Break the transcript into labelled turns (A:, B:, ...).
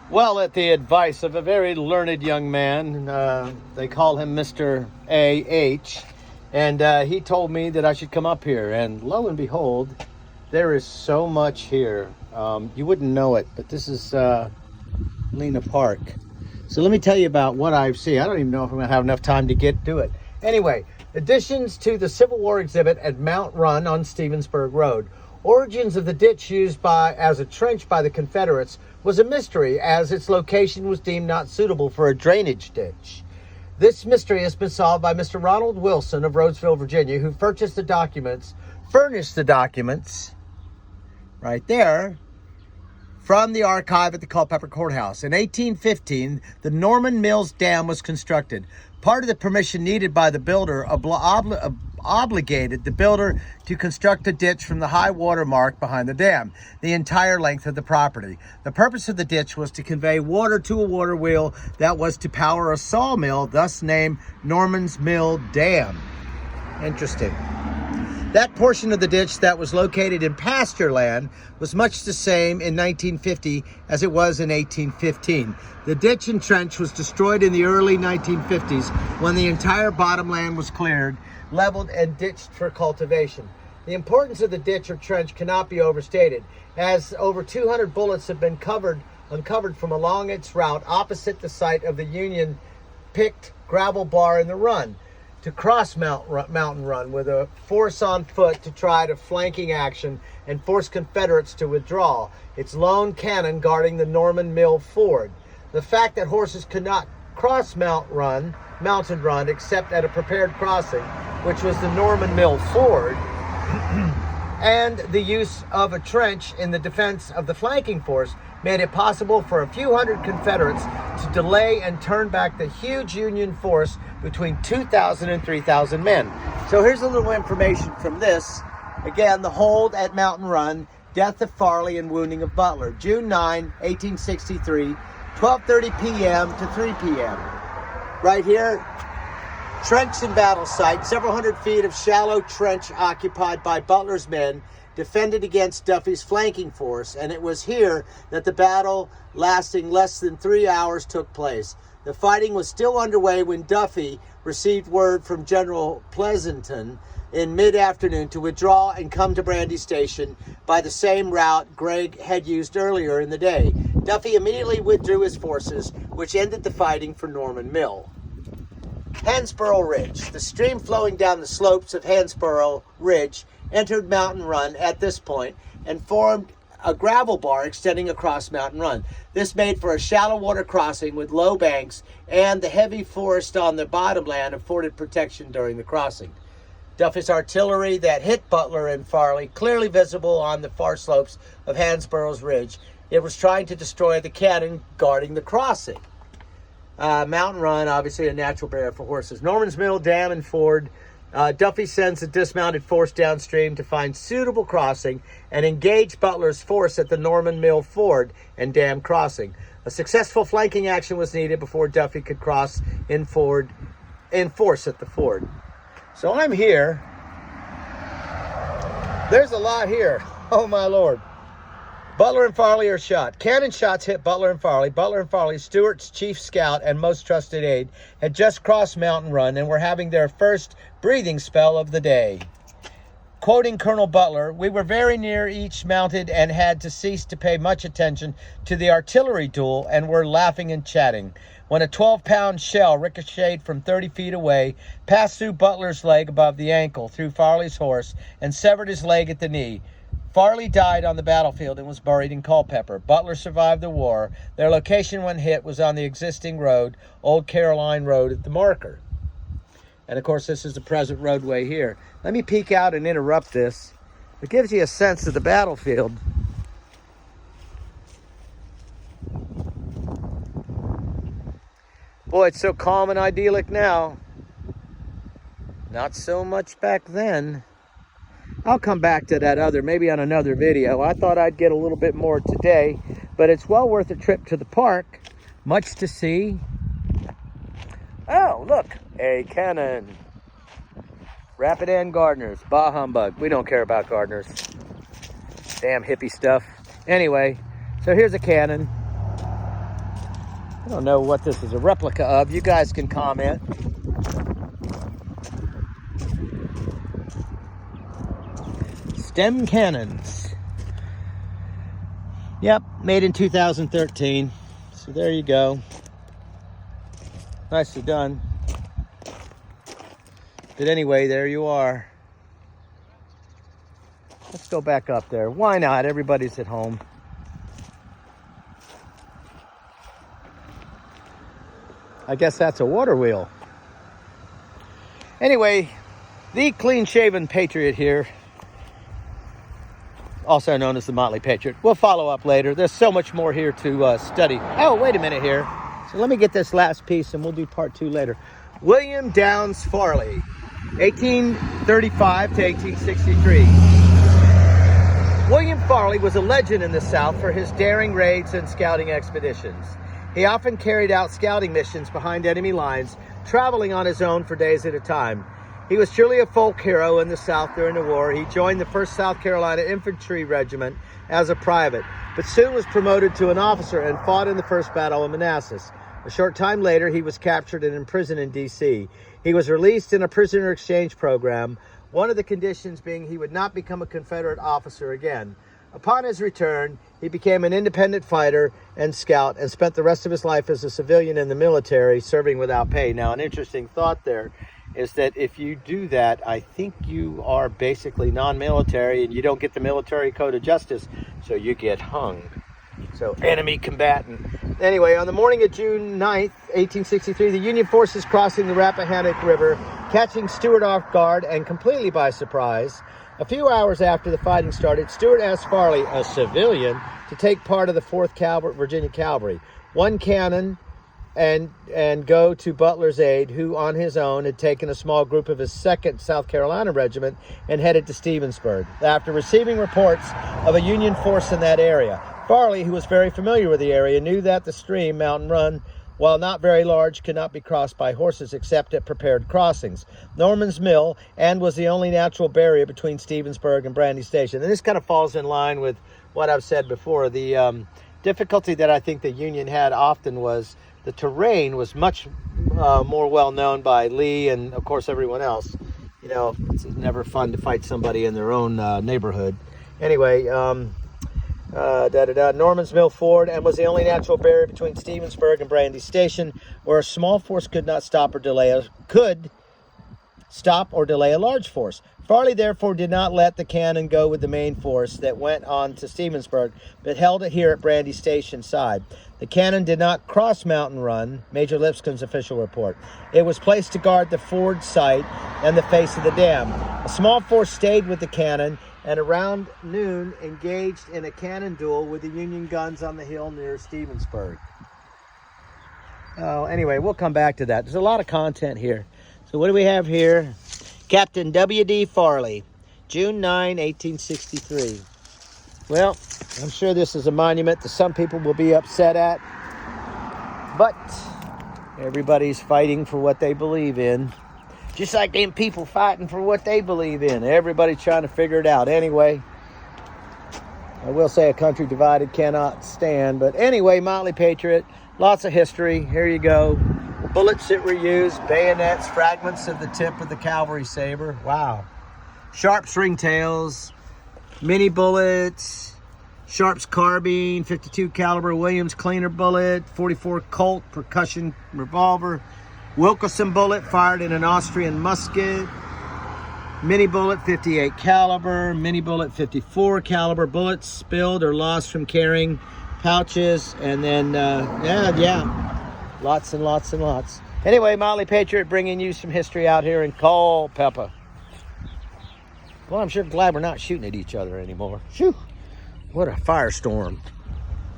A: Well, at the advice of a very learned young man, they call him Mr. A.H., and he told me that I should come up here. And lo and behold, there is so much here. You wouldn't know it, but this is Lena Park. So let me tell you about what I see. I don't even know if I'm going to have enough time to get to it. Anyway, additions to the Civil War exhibit at Mount Run on Stevensburg Road. Origins of the ditch used as a trench by the Confederates was a mystery, as its location was deemed not suitable for a drainage ditch. This mystery has been solved by Mr. Ronald Wilson of Rhodesville, Virginia, who furnished the documents right there from the archive at the Culpeper Courthouse. In 1815, the Norman Mills Dam was constructed. Part of the permission needed by the builder obligated the builder to construct a ditch from the high water mark behind the dam, the entire length of the property. The purpose of the ditch was to convey water to a water wheel that was to power a sawmill, thus named Norman's Mill Dam. Interesting. That portion of the ditch that was located in pasture land was much the same in 1950 as it was in 1815. The ditch and trench was destroyed in the early 1950s when the entire bottomland was cleared, leveled, and ditched for cultivation. The importance of the ditch or trench cannot be overstated, as over 200 bullets have been uncovered from along its route opposite the site of the Union picked gravel bar in the run. To cross Mountain Run with a force on foot to try to flanking action and force Confederates to withdraw, its lone cannon guarding the Norman Mill Ford. The fact that horses could not cross Mountain Run except at a prepared crossing, which was the Norman Mill Ford, and the use of a trench in the defense of the flanking force made it possible for a few hundred Confederates to delay and turn back the huge Union force between 2,000 and 3,000 men. So here's a little information from this. Again, the hold at Mountain Run, death of Farley and wounding of Butler, June 9, 1863, 12:30 p.m. to 3 p.m. Right here, trench and battle site, several hundred feet of shallow trench occupied by Butler's men, defended against Duffy's flanking force, and it was here that the battle lasting less than 3 hours took place. The fighting was still underway when Duffy received word from General Pleasanton in mid-afternoon to withdraw and come to Brandy Station by the same route Gregg had used earlier in the day. Duffy immediately withdrew his forces, which ended the fighting for Norman Mill. Hansborough Ridge. The stream flowing down the slopes of Hansborough Ridge entered Mountain Run at this point and formed a gravel bar extending across Mountain Run. This made for a shallow water crossing with low banks, and the heavy forest on the bottomland afforded protection during the crossing. Duffy's artillery that hit Butler and Farley, clearly visible on the far slopes of Hansborough's Ridge, it was trying to destroy the cannon guarding the crossing. Mountain Run, obviously a natural barrier for horses. Norman's Mill Dam and Ford. Duffy sends a dismounted force downstream to find suitable crossing and engage Butler's force at the Norman Mill Ford and Dam crossing. A successful flanking action was needed before Duffy could cross in force at the ford. So I'm here. There's a lot here. Oh my Lord. Butler and Farley are shot. Cannon shots hit Butler and Farley. Butler and Farley, Stuart's chief scout and most trusted aide, had just crossed Mountain Run and were having their first breathing spell of the day. Quoting Colonel Butler, "We were very near each mounted and had to cease to pay much attention to the artillery duel and were laughing and chatting when a 12-pound shell ricocheted from 30 feet away, passed through Butler's leg above the ankle, through Farley's horse, and severed his leg at the knee. Farley died on the battlefield and was buried in Culpeper. Butler survived the war. Their location when hit was on the existing road, Old Caroline Road at the marker." And of course, this is the present roadway here. Let me peek out and interrupt this. It gives you a sense of the battlefield. Boy, it's so calm and idyllic now. Not so much back then. I'll come back to that maybe on another video. I thought I'd get a little bit more today, but it's well worth a trip to the park. Much to see. Oh, look, a cannon. Rapid End Gardeners, bah humbug. We don't care about gardeners. Damn hippie stuff. Anyway, so here's a cannon. I don't know what this is a replica of. You guys can comment. Stem cannons. Yep, made in 2013. So there you go. Nicely done. But anyway, there you are. Let's go back up there. Why not? Everybody's at home. I guess that's a water wheel. Anyway, the clean-shaven patriot here, also known as the Motley Patriot. We'll follow up later. There's so much more here to study. Oh, wait a minute here. So let me get this last piece and we'll do part 2 later. William Downes Farley, 1835 to 1863. William Farley was a legend in the South for his daring raids and scouting expeditions. He often carried out scouting missions behind enemy lines, traveling on his own for days at a time. He was truly a folk hero in the South during the war. He joined the 1st South Carolina Infantry Regiment as a private, but soon was promoted to an officer and fought in the First Battle of Manassas. A short time later, he was captured and imprisoned in D.C. He was released in a prisoner exchange program, one of the conditions being he would not become a Confederate officer again. Upon his return, he became an independent fighter and scout and spent the rest of his life as a civilian in the military, serving without pay. Now, an interesting thought there is that if you do that, I think you are basically non-military and you don't get the military code of justice, so you get hung. So, enemy combatant. Anyway, on the morning of June 9th, 1863, the Union forces crossing the Rappahannock River, catching Stuart off guard and completely by surprise. A few hours after the fighting started, Stuart asked Farley, a civilian, to take part of the 4th Virginia Cavalry, one cannon, and go to Butler's aid, who on his own had taken a small group of his 2nd South Carolina Regiment and headed to Stevensburg. After receiving reports of a Union force in that area, Farley, who was very familiar with the area, knew that the stream, Mountain Run, while not very large, could not be crossed by horses except at prepared crossings. Norman's Mill, and was the only natural barrier between Stevensburg and Brandy Station. And this kind of falls in line with what I've said before. The difficulty that I think the Union had often was the terrain was much more well known by Lee and, of course, everyone else. You know, it's never fun to fight somebody in their own neighborhood. Anyway, Norman's Mill Ford, and was the only natural barrier between Stevensburg and Brandy Station, where a small force could stop or delay a large force. Farley therefore did not let the cannon go with the main force that went on to Stevensburg, but held it here at Brandy Station side. The cannon did not cross Mountain Run, Major Lipscomb's official report. It was placed to guard the ford site and the face of the dam. A small force stayed with the cannon and around noon engaged in a cannon duel with the Union guns on the hill near Stevensburg. Oh, anyway, we'll come back to that. There's a lot of content here. So what do we have here? Captain W.D. Farley, June 9, 1863. Well, I'm sure this is a monument that some people will be upset at, but everybody's fighting for what they believe in. Just like them people fighting for what they believe in. Everybody's trying to figure it out. Anyway, I will say a country divided cannot stand. But anyway, Motley Patriot, lots of history. Here you go. Bullets that were used, bayonets, fragments of the tip of the cavalry saber. Wow. Sharp's ringtails, mini bullets, Sharp's carbine, 52 caliber Williams cleaner bullet, 44 Colt percussion revolver, Wilkinson bullet fired in an Austrian musket, mini bullet 58 caliber, mini bullet 54 caliber, bullets spilled or lost from carrying pouches, and then lots and lots and lots. Anyway, Motley Patriot bringing you some history out here in Culpeper. Well, I'm sure glad we're not shooting at each other anymore. Phew, what a firestorm.